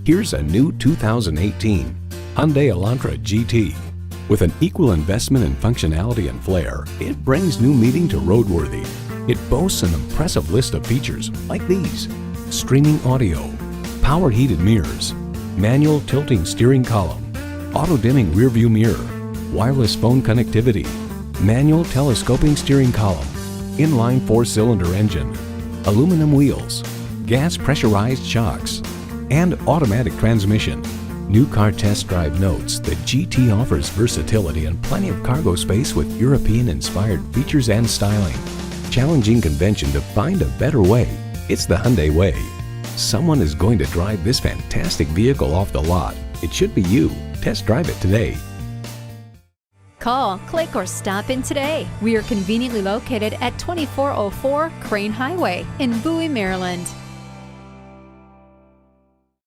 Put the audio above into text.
Here's a new 2018 Hyundai Elantra GT. With an equal investment in functionality and flair, it brings new meaning to roadworthy. It boasts an impressive list of features like these: streaming audio, power heated mirrors, manual tilting steering column, auto-dimming rearview mirror, wireless phone connectivity, manual telescoping steering column, inline 4-cylinder engine, aluminum wheels, gas pressurized shocks, and automatic transmission. New Car Test Drive notes that GT offers versatility and plenty of cargo space with European-inspired features and styling. Challenging convention to find a better way. It's the Hyundai way. Someone is going to drive this fantastic vehicle off the lot. It should be you. Test drive it today. Call, click, or stop in today. We are conveniently located at 2404 Crane Highway in Bowie, Maryland.